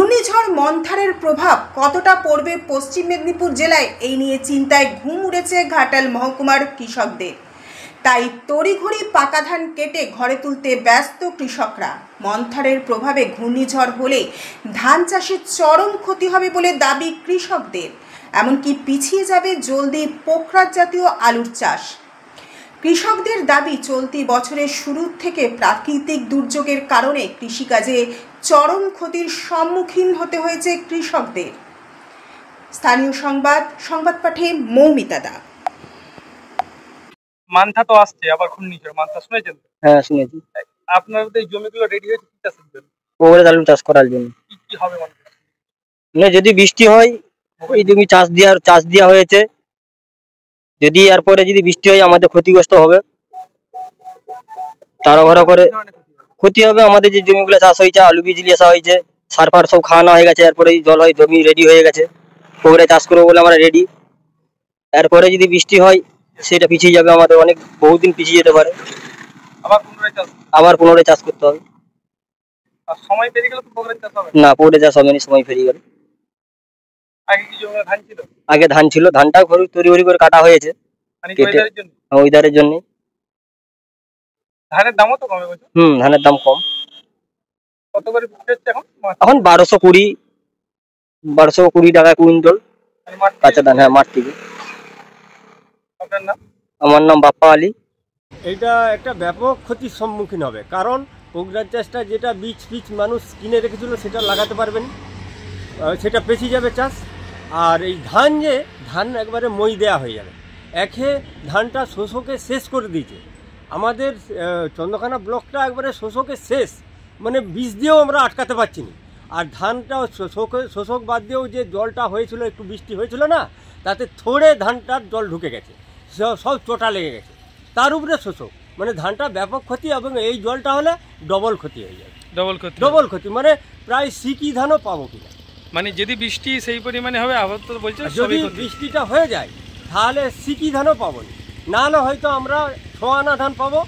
ঘূর্ণিঝড় মন্থারের প্রভাব কতটা পড়বে পশ্চিম মেদিনীপুর জেলায়, এই নিয়ে চিন্তায় ঘুম উড়েছে ঘাটাল মহকুমার কৃষকদের। তাই তড়িঘড়ি পাকা ধান কেটে ঘরে তুলতে ব্যস্ত কৃষকরা। মন্থারের প্রভাবে ঘূর্ণিঝড় হলে ধান চাষে চরম ক্ষতি হবে বলে দাবি কৃষকদের। এমনকি পিছিয়ে যাবে জলদি পোখরাজ জাতীয় আলুর চাষ। কৃষকদের দাবি, চলতি বছরের শুরু থেকে প্রাকৃতিক দুর্যোগের কারণে কৃষিকাজে চরম ক্ষতির সম্মুখীন হতে হয়েছে কৃষকদের। স্থানীয় সংবাদ পাঠে মৌমিতা দা। মান্থা তো আসছে, আবার ঘূর্ণিঝড় মান্থা শুনেছেন? হ্যাঁ শুনেছি। আপনাদের এই জমিগুলো রেডি হয়েছে কি চাষের জন্য? পোখরাজ আলু চাষ করার জন্য। কি হবে মানে যদি বৃষ্টি হয় ওই জমি চাষ দেওয়া হয়েছে, যদি এরপরে যদি বৃষ্টি হয় আমাদের ক্ষতিগ্রস্ত হবে, তাড়াহুড়া করে ক্ষতি হবে। আমাদের যে জমিগুলো চাষ হয়েছে, আলু বীজ নিয়ে আসা হয়েছে, সার ফার সব খাওয়ানো হয়ে গেছে, এরপরে জল হয়, জমি রেডি হয়ে গেছে, পোখরাজ চাষ করবো বলে আমরা রেডি। এরপরে যদি বৃষ্টি হয় সেটা পিছিয়ে যাবে, আমাদের অনেক বহুদিন পিছিয়ে যেতে পারে, আবার পুনরায় চাষ করতে হবে। সময় পেরিয়ে গেলে তো পোখরাজ চাষ হবে না, পোখরাজ চাষ হবে না, সময় পেরিয়ে গেল। আগে কি জমিতে ধান ছিল? আগে ধান ছিল, ধানটা তড়িঘড়ি করে কাটা হয়েছে ওয়েদারের জন্য। ধানের দামও তো কমে গেছে। ধানের দাম কম। কত করে বিক্রি হচ্ছে এখন? এখন 1220 টাকা কুইন্টাল কাঁচা ধান। হ্যাঁ, মাঠ থেকে। আপনার নাম? আমার নাম বাপ্পা আলী। এটা একটা ব্যাপক ক্ষতির সম্মুখীন হবে, কারণ পোখরাজ চাষটা যেটা বীজ মানুষ কিনে রেখেছিল সেটা লাগাতে পারবেন, সেটা পেঁচিয়ে যাবে চাষ। আর এই ধান একবারে মই দেয়া হয়ে যাবে। ধানটা শোষকে শেষ করে দিয়েছে। আমাদের চন্দ্রকোনা ব্লকটা একবারে শোষকে শেষ, মানে বীজ দিয়েও আমরা আটকাতে পারছি না। আর ধানটা শোষক বাদ দিয়েও যে জলটা হয়েছিল, একটু বৃষ্টি হয়েছিল না, তাতে থোড়ে ধানটার জল ঢুকে গেছে, সব চোটা লেগে গেছে, তার উপরে শোষক, মানে ধানটা ব্যাপক ক্ষতি। এবং এই জলটা হলে ডবল ক্ষতি হয়ে যাবে। ডবল ক্ষতি মানে প্রায় সিকি ধানও পাবো কিনা। মানে যদি বৃষ্টি সেই পরিমাণে হবে, আবার তো বলছে যদি বৃষ্টিটা হয়ে যায় তাহলে সিকি ধানও পাবো না, হলে হয়তো আমরা 6 আনা ধান পাবো,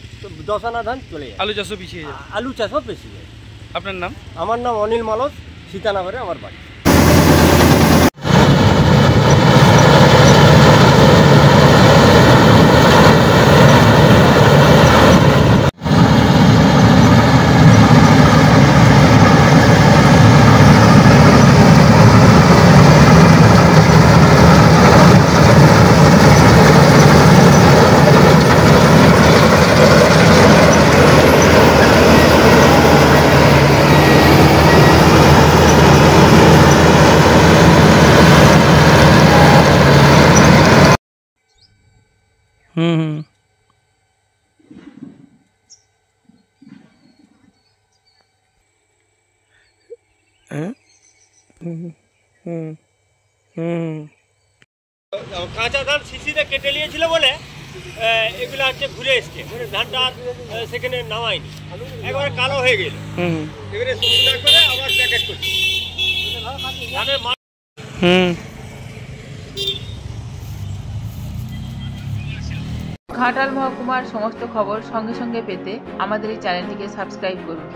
10 আনা ধান চলে যায়। আলু চাষও পিছিয়ে যায়। আলু চাষও পিছিয়ে যায়। আপনার নাম? আমার নাম অনিল মালস, সীতানগরে আমার বাড়ি। কাঁচা ধান শিশিরে কেটে নিয়েছিল বলে এগুলো হচ্ছে ঘুরে এসছে, মানে ধানটা সেখানে নামায়নি, একবারে কালো হয়ে গেল। এবারে শুকনো করে আবার প্যাকেট করছি। ঘাটাল মহকুমার সমস্ত খবর সঙ্গে সঙ্গে পেতে আমাদের এই চ্যানেলটিকে সাবস্ক্রাইব করুন।